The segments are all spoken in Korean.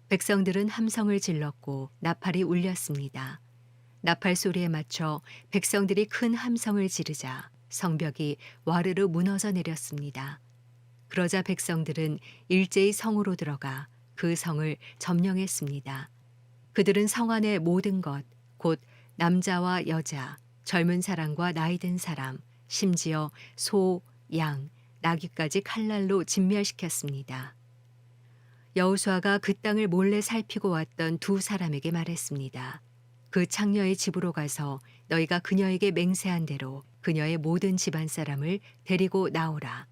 백성들은 함성을 질렀고 나팔이 울렸습니다. 나팔 소리에 맞춰 백성들이 큰 함성을 지르자 성벽이 와르르 무너져 내렸습니다. 그러자 백성들은 일제히 성으로 들어가 그 성을 점령했습니다. 그들은 성 안의 모든 것, 곧 남자와 여자, 젊은 사람과 나이 든 사람, 심지어 소, 양, 나귀까지 칼날로 진멸시켰습니다. 여호수아가 그 땅을 몰래 살피고 왔던 두 사람에게 말했습니다. 그 창녀의 집으로 가서 너희가 그녀에게 맹세한 대로 그녀의 모든 집안 사람을 데리고 나오라.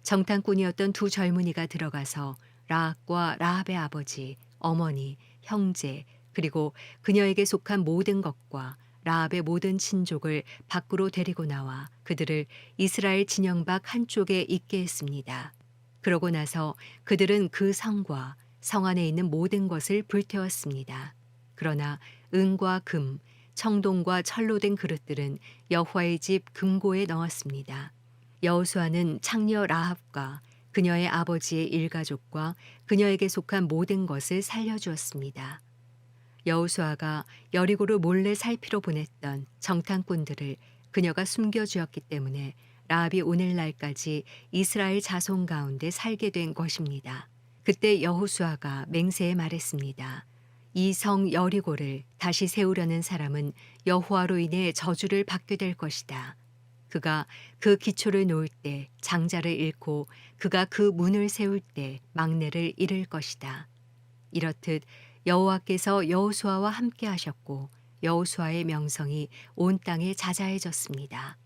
정탐꾼이었던 두 젊은이가 들어가서 라합과 라합의 아버지, 어머니, 형제, 그리고 그녀에게 속한 모든 것과 라합의 모든 친족을 밖으로 데리고 나와 그들을 이스라엘 진영 밖 한쪽에 있게 했습니다. 그러고 나서 그들은 그 성과 성 안에 있는 모든 것을 불태웠습니다. 그러나 은과 금, 청동과 철로 된 그릇들은 여호와의 집 금고에 넣었습니다. 여호수아는 창녀 라합과 그녀의 아버지의 일가족과 그녀에게 속한 모든 것을 살려주었습니다. 여호수아가 여리고를 몰래 살피러 보냈던 정탐꾼들을 그녀가 숨겨주었기 때문에 라합이 오늘날까지 이스라엘 자손 가운데 살게 된 것입니다. 그때 여호수아가 맹세에 말했습니다. 이 성 여리고를 다시 세우려는 사람은 여호와로 인해 저주를 받게 될 것이다. 그가 그 기초를 놓을 때 장자를 잃고 그가 그 문을 세울 때 막내를 잃을 것이다. 이렇듯 여호와께서 여호수아와 함께 하셨고 여호수아의 명성이 온 땅에 자자해졌습니다.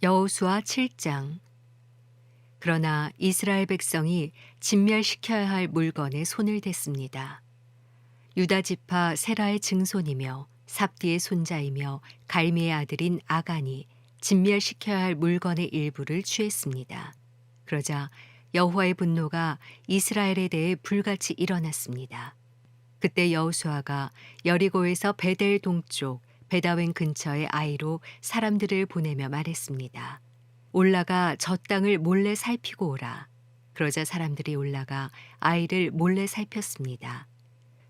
여호수아 7장. 그러나 이스라엘 백성이 진멸시켜야 할 물건에 손을 댔습니다. 유다 지파 세라의 증손이며 삽디의 손자이며 갈미의 아들인 아간이 진멸시켜야 할 물건의 일부를 취했습니다. 그러자 여호와의 분노가 이스라엘에 대해 불같이 일어났습니다. 그때 여호수아가 여리고에서 베델 동쪽 베다웬 근처의 아이로 사람들을 보내며 말했습니다. 올라가 저 땅을 몰래 살피고 오라. 그러자 사람들이 올라가 아이를 몰래 살폈습니다.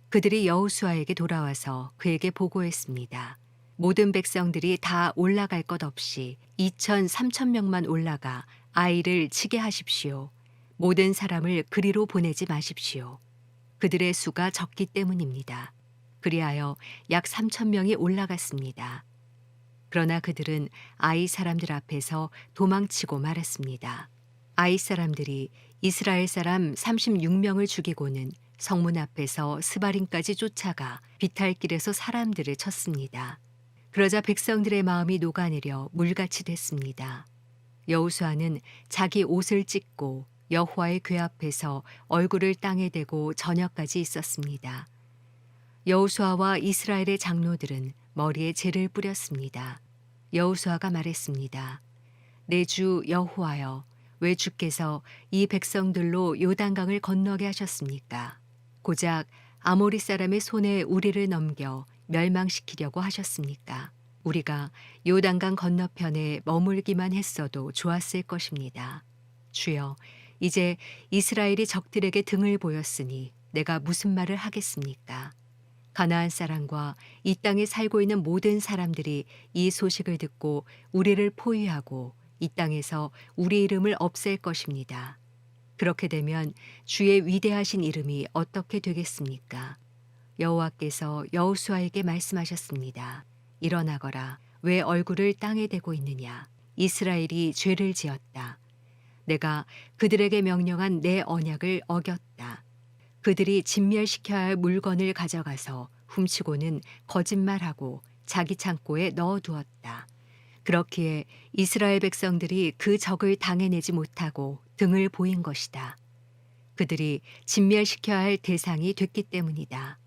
그들이 여호수아에게 돌아와서 그에게 보고했습니다. 모든 백성들이 다 올라갈 것 없이 2천 3천 명만 올라가 아이를 치게 하십시오. 모든 사람을 그리로 보내지 마십시오. 그들의 수가 적기 때문입니다. 그리하여 약 3천 명이 올라갔습니다. 그러나 그들은 아이 사람들 앞에서 도망치고 말았습니다. 아이 사람들이 이스라엘 사람 36명을 죽이고는 성문 앞에서 스바림까지 쫓아가 비탈길에서 사람들을 쳤습니다. 그러자 백성들의 마음이 녹아내려 물같이 됐습니다. 여호수아는 자기 옷을 찢고 여호와의 궤 앞에서 얼굴을 땅에 대고 저녁까지 있었습니다. 여호수아와 이스라엘의 장로들은 머리에 재를 뿌렸습니다. 여호수아가 말했습니다. 내 주 여호와여, 왜 주께서 이 백성들로 요단강을 건너게 하셨습니까? 고작 아모리 사람의 손에 우리를 넘겨 멸망시키려고 하셨습니까? 우리가 요단강 건너편에 머물기만 했어도 좋았을 것입니다. 주여, 이제 이스라엘이 적들에게 등을 보였으니 내가 무슨 말을 하겠습니까? 가나안 사람과 이 땅에 살고 있는 모든 사람들이 이 소식을 듣고 우리를 포위하고 이 땅에서 우리 이름을 없앨 것입니다. 그렇게 되면 주의 위대하신 이름이 어떻게 되겠습니까? 여호와께서 여호수아에게 말씀하셨습니다. 일어나거라. 왜 얼굴을 땅에 대고 있느냐? 이스라엘이 죄를 지었다. 내가 그들에게 명령한 내 언약을 어겼다. 그들이 진멸시켜야 할 물건을 가져가서 훔치고는 거짓말하고 자기 창고에 넣어두었다. 그렇기에 이스라엘 백성들이 그 적을 당해내지 못하고 등을 보인 것이다. 그들이 진멸시켜야 할 대상이 됐기 때문이다.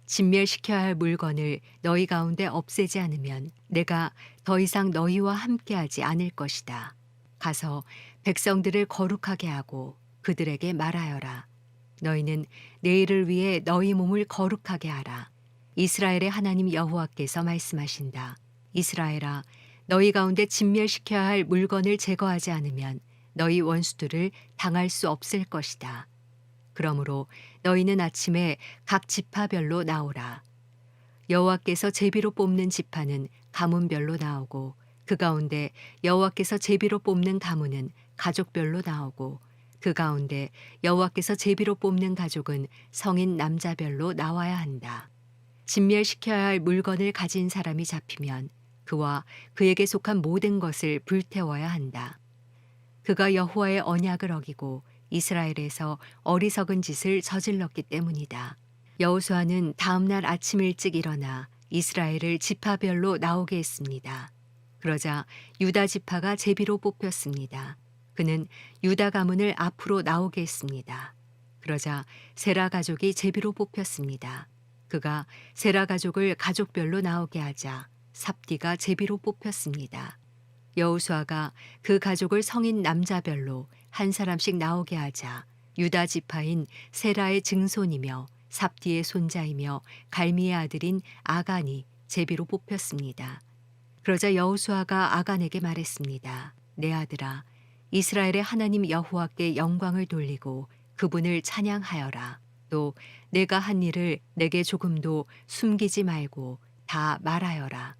진멸시켜야 할 물건을 너희 가운데 없애지 않으면 내가 더 이상 너희와 함께하지 않을 것이다. 가서 백성들을 거룩하게 하고 그들에게 말하여라. 너희는 내일을 위해 너희 몸을 거룩하게 하라. 이스라엘의 하나님 여호와께서 말씀하신다. 이스라엘아, 너희 가운데 진멸시켜야 할 물건을 제거하지 않으면 너희 원수들을 당할 수 없을 것이다. 그러므로 너희는 아침에 각 지파별로 나오라. 여호와께서 제비로 뽑는 지파는 가문별로 나오고 그 가운데 여호와께서 제비로 뽑는 가문은 가족별로 나오고 그 가운데 여호와께서 제비로 뽑는 가족은 성인 남자별로 나와야 한다. 진멸시켜야 할 물건을 가진 사람이 잡히면 그와 그에게 속한 모든 것을 불태워야 한다. 그가 여호와의 언약을 어기고 이스라엘에서 어리석은 짓을 저질렀기 때문이다. 여호수아는 다음 날 아침 일찍 일어나 이스라엘을 지파별로 나오게 했습니다. 그러자 유다 지파가 제비로 뽑혔습니다. 그는 유다 가문을 앞으로 나오게 했습니다. 그러자 세라 가족이 제비로 뽑혔습니다. 그가 세라 가족을 가족별로 나오게 하자 삽디가 제비로 뽑혔습니다. 여호수아가 그 가족을 성인 남자별로 한 사람씩 나오게 하자 유다 지파인 세라의 증손이며 삽디의 손자이며 갈미의 아들인 아간이 제비로 뽑혔습니다. 그러자 여호수아가 아간에게 말했습니다. 내 아들아, 이스라엘의 하나님 여호와께 영광을 돌리고 그분을 찬양하여라. 또 내가 한 일을 내게 조금도 숨기지 말고 다 말하여라.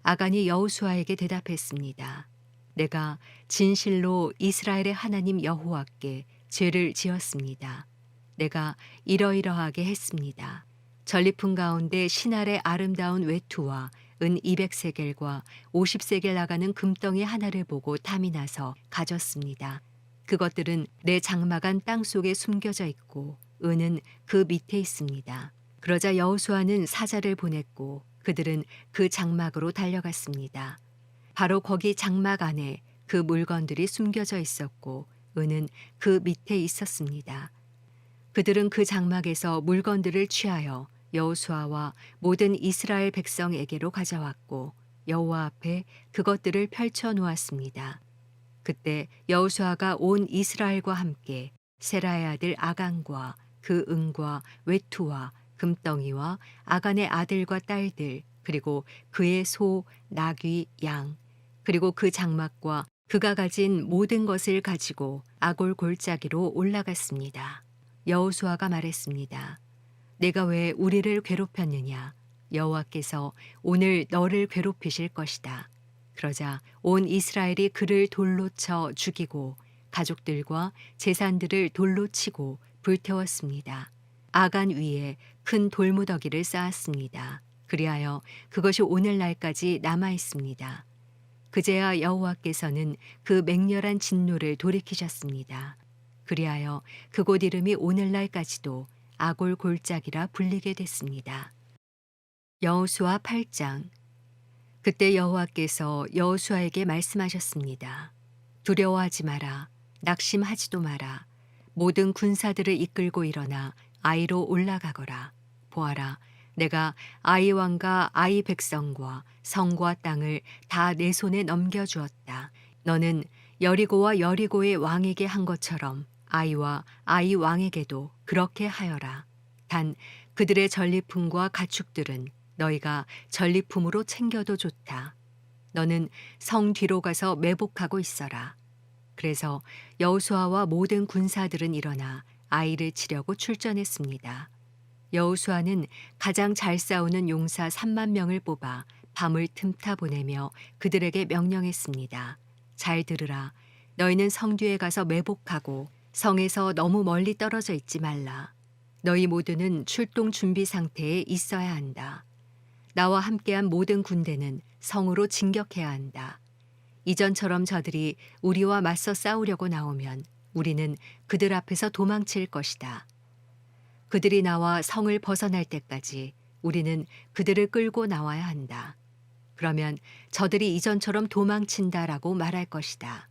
아간이 여호수아에게 대답했습니다. 내가 진실로 이스라엘의 하나님 여호와께 죄를 지었습니다. 내가 이러이러하게 했습니다. 전리품 가운데 신할의 아름다운 외투와 은 200세겔과 50세겔 나가는 금덩이 하나를 보고 탐이 나서 가졌습니다. 그것들은 내 장막안 땅 속에 숨겨져 있고 은은 그 밑에 있습니다. 그러자 여호수아는 사자를 보냈고 그들은 그 장막으로 달려갔습니다. 바로 거기 장막 안에 그 물건들이 숨겨져 있었고 은은 그 밑에 있었습니다. 그들은 그 장막에서 물건들을 취하여 여호수아와 모든 이스라엘 백성에게로 가져왔고 여호와 앞에 그것들을 펼쳐 놓았습니다. 그때 여호수아가 온 이스라엘과 함께 세라의 아들 아간과 그 은과 외투와 금덩이와 아간의 아들과 딸들 그리고 그의 소, 나귀, 양 그리고 그 장막과 그가 가진 모든 것을 가지고 아골 골짜기로 올라갔습니다. 여호수아가 말했습니다. 내가 왜 우리를 괴롭혔느냐? 여호와께서 오늘 너를 괴롭히실 것이다. 그러자 온 이스라엘이 그를 돌로 쳐 죽이고 가족들과 재산들을 돌로 치고 불태웠습니다. 아간 위에 큰 돌무더기를 쌓았습니다. 그리하여 그것이 오늘날까지 남아 있습니다. 그제야 여호와께서는 그 맹렬한 진노를 돌이키셨습니다. 그리하여 그곳 이름이 오늘날까지도 아골 골짜기라 불리게 됐습니다. 여호수아 8장. 그때 여호와께서 여호수아에게 말씀하셨습니다. 두려워하지 마라. 낙심하지도 마라. 모든 군사들을 이끌고 일어나 아이로 올라가거라. 보아라, 내가 아이 왕과 아이 백성과 성과 땅을 다 내 손에 넘겨주었다. 너는 여리고와 여리고의 왕에게 한 것처럼 아이와 아이 왕에게도 그렇게 하여라. 단 그들의 전리품과 가축들은 너희가 전리품으로 챙겨도 좋다. 너는 성 뒤로 가서 매복하고 있어라. 그래서 여호수아와 모든 군사들은 일어나 아이를 치려고 출전했습니다. 여호수아는 가장 잘 싸우는 용사 3만 명을 뽑아 밤을 틈타 보내며 그들에게 명령했습니다. 잘 들으라. 너희는 성 뒤에 가서 매복하고 성에서 너무 멀리 떨어져 있지 말라. 너희 모두는 출동 준비 상태에 있어야 한다. 나와 함께한 모든 군대는 성으로 진격해야 한다. 이전처럼 저들이 우리와 맞서 싸우려고 나오면 우리는 그들 앞에서 도망칠 것이다. 그들이 나와 성을 벗어날 때까지 우리는 그들을 끌고 나와야 한다. 그러면 저들이 이전처럼 도망친다라고 말할 것이다.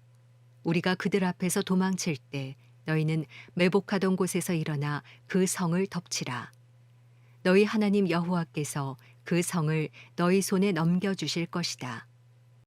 우리가 그들 앞에서 도망칠 때 너희는 매복하던 곳에서 일어나 그 성을 덮치라. 너희 하나님 여호와께서 그 성을 너희 손에 넘겨주실 것이다.